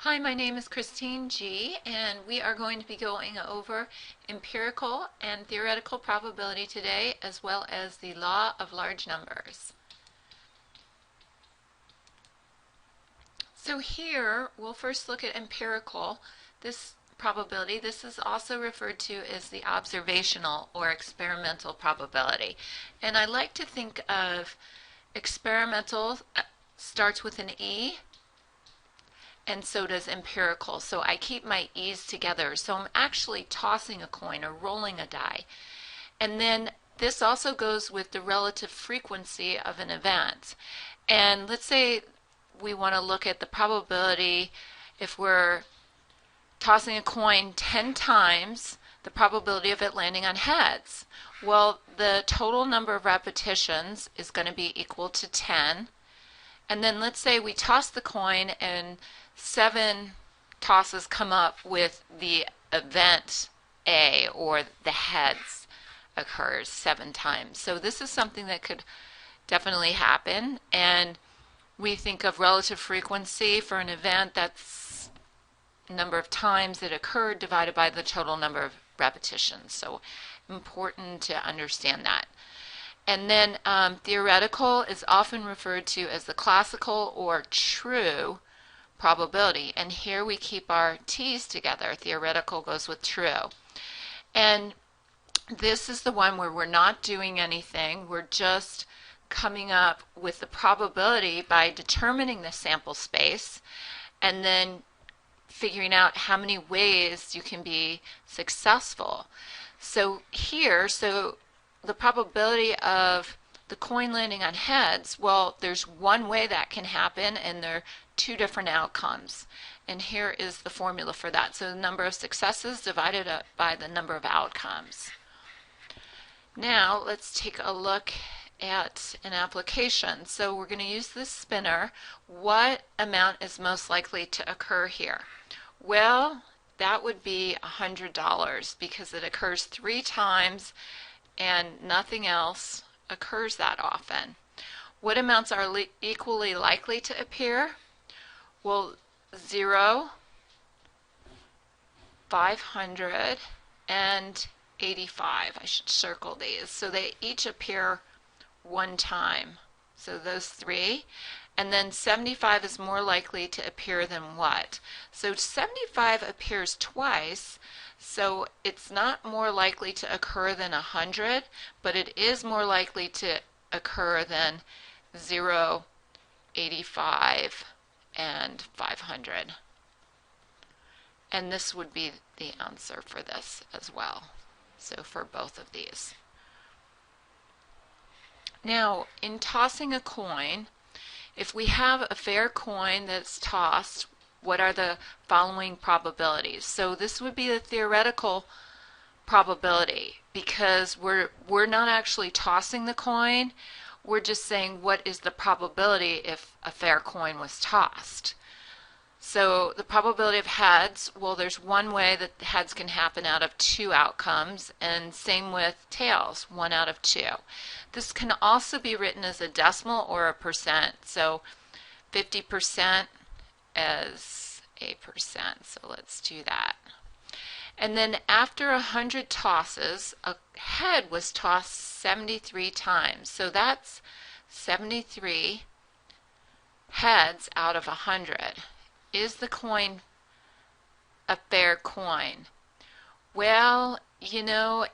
Hi, my name is Christine G, and we are going to be going over empirical and theoretical probability today, as well as the law of large numbers. So here, we'll first look at empirical. This probability, this is also referred to as the observational or experimental probability. And I like to think of experimental, starts with an E, and so does empirical. So I keep my E's together. So I'm actually tossing a coin or rolling a die. And then this also goes with the relative frequency of an event. And let's say we want to look at the probability if we're tossing a coin 10 times, the probability of it landing on heads. Well, the total number of repetitions is going to be equal to 10. And then let's say we toss the coin and 7 tosses come up with the event A, or the heads occurs 7 times. So this is something that could definitely happen, and we think of relative frequency for an event, that's number of times it occurred divided by the total number of repetitions. So important to understand that. And then theoretical is often referred to as the classical or true probability. And here we keep our T's together. Theoretical goes with true. And this is the one where we're not doing anything. We're just coming up with the probability by determining the sample space and then figuring out how many ways you can be successful. So here, the probability of the coin landing on heads, well, there's one way that can happen, and there are 2 different outcomes. And here is the formula for that. So the number of successes divided up by the number of outcomes. Now let's take a look at an application. So we're going to use this spinner. What amount is most likely to occur here? Well, that would be $100 because it occurs 3 times and nothing else occurs that often. What amounts are equally likely to appear? Well, 0, 500, and 85. I should circle these. So they each appear 1 time. So those 3. And then 75 is more likely to appear than what? So 75 appears twice. So it's not more likely to occur than 100, but it is more likely to occur than 0, 85, and 500. And this would be the answer for this as well. So for both of these. Now, in tossing a coin, if we have a fair coin that's tossed, what are the following probabilities? So this would be the theoretical probability because we're not actually tossing the coin. We're just saying what is the probability if a fair coin was tossed. So the probability of heads, well, there's one way that heads can happen out of 2 outcomes, and same with tails, 1 out of 2. This can also be written as a decimal or a percent. So 50% as a percent. So let's do that. And then after 100 tosses, a head was tossed 73 times. So that's 73 heads out of 100. Is the coin a fair coin? Well, you know,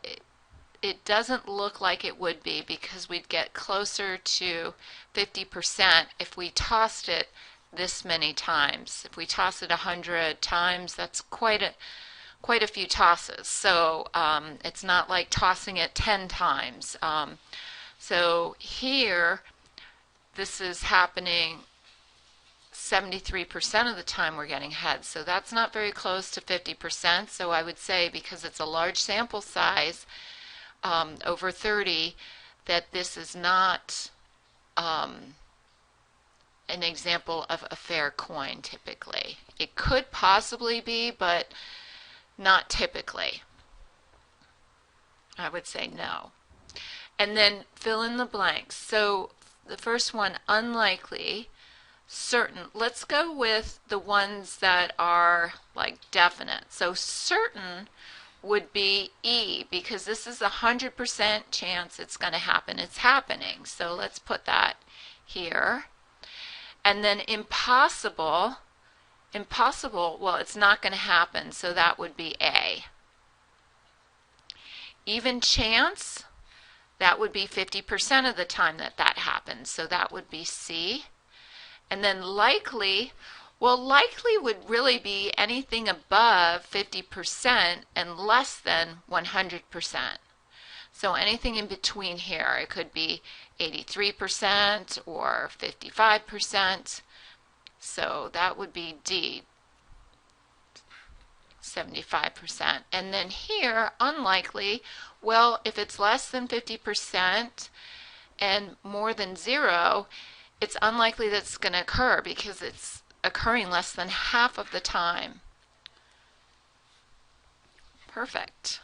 it doesn't look like it would be because we'd get closer to 50% if we tossed it this many times. If we toss it 100 times, that's quite a few tosses. So it's not like tossing it 10 times. So here, this is happening 73% of the time we're getting heads. So that's not very close to 50%. So I would say, because it's a large sample size, over 30, that this is not an example of a fair coin typically. It could possibly be, but not typically. I would say no. And then fill in the blanks. So the first one, unlikely. certain. Let's go with the ones that are like definite. So certain would be E, because this is 100% chance it's going to happen. It's happening. So let's put that here. And then impossible, well, it's not going to happen, so that would be A. Even chance, that would be 50% of the time that that happens, so that would be C. And then likely, well, likely would really be anything above 50% and less than 100%. So anything in between here, it could be 83% or 55%. So that would be D, 75%. And then here, unlikely, well, if it's less than 50% and more than 0, it's unlikely that it's going to occur because it's occurring less than half of the time. Perfect.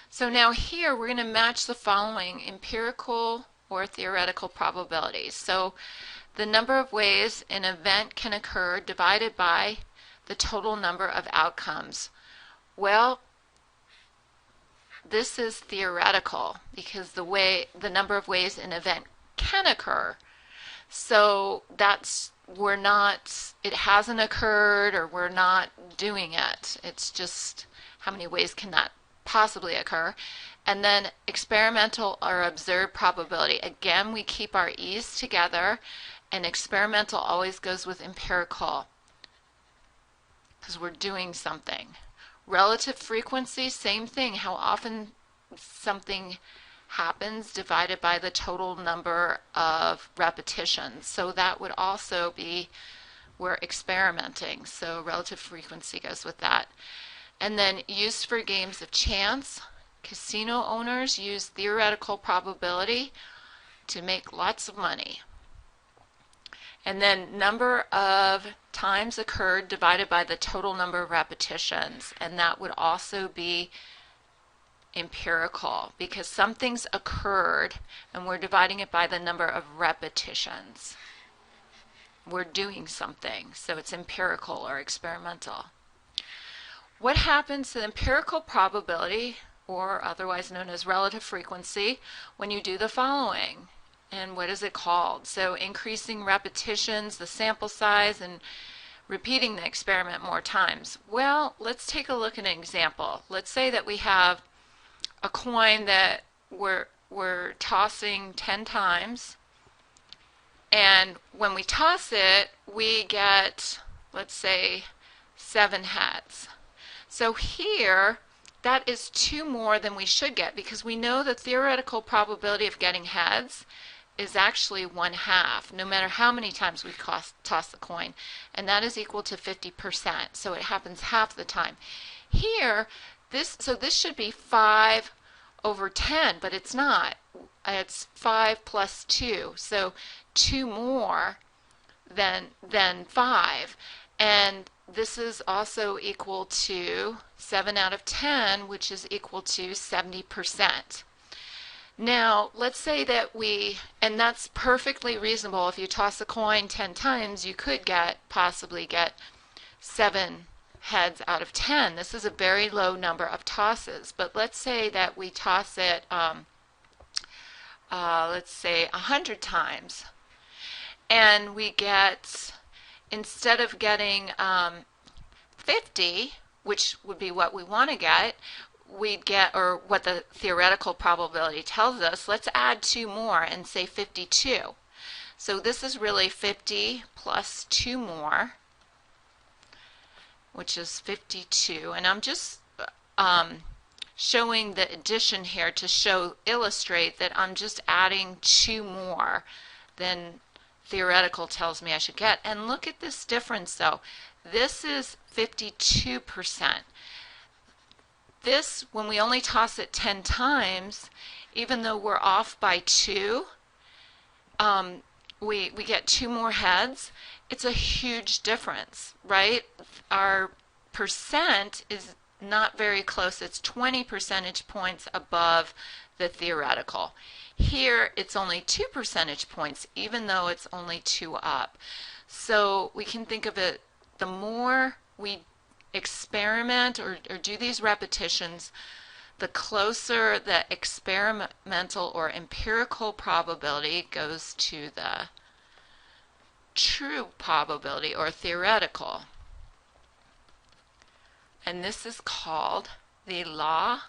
So now here we're going to match the following empirical or theoretical probabilities. So the number of ways an event can occur divided by the total number of outcomes. Well, this is theoretical because the number of ways an event can occur. So it hasn't occurred, or we're not doing it. It's just how many ways can that possibly occur. And then experimental or observed probability. Again, we keep our E's together, and experimental always goes with empirical because we're doing something. Relative frequency, same thing. How often something happens divided by the total number of repetitions. So that would also be, we're experimenting. So relative frequency goes with that. And then used for games of chance. Casino owners use theoretical probability to make lots of money. And then number of times occurred divided by the total number of repetitions. And that would also be empirical because something's occurred and we're dividing it by the number of repetitions. We're doing something, so it's empirical or experimental. What happens to the empirical probability, or otherwise known as relative frequency, when you do the following? And what is it called? So increasing repetitions, the sample size, and repeating the experiment more times. Well, let's take a look at an example. Let's say that we have a coin that we're tossing 10 times, and when we toss it, we get, let's say, 7 heads. So here, that is 2 more than we should get because we know the theoretical probability of getting heads is actually 1/2, no matter how many times we toss the coin, and that is equal to 50%. So it happens half the time. Here, this should be 5/10, but it's not. It's 5 plus 2, so 2 more than 5, and this is also equal to 7 out of 10, which is equal to 70%. Now, let's say that and that's perfectly reasonable. If you toss a coin 10 times, you could possibly get 7 heads out of 10. This is a very low number of tosses, but let's say that we toss it, let's say 100 times, and we get, instead of getting 50, which would be what we want to get, we'd get, or what the theoretical probability tells us, let's add 2 more and say 52. So this is really 50 plus 2 more, which is 52. And I'm just showing the addition here to illustrate that I'm just adding 2 more than theoretical tells me I should get. And look at this difference though. This is 52%. This, when we only toss it 10 times, even though we're off by 2, we get 2 more heads. It's a huge difference, right? Our percent is not very close. It's 20 percentage points above the theoretical. Here it's only 2 percentage points, even though it's only 2 up. So we can think of it, the more we experiment or do these repetitions, the closer the experimental or empirical probability goes to the true probability or theoretical. And this is called the law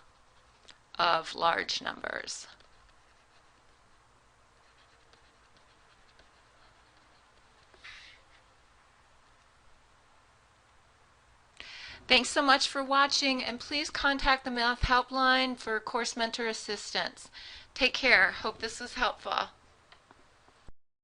of large numbers. Thanks so much for watching, and please contact the Math Helpline for course mentor assistance. Take care. Hope this was helpful.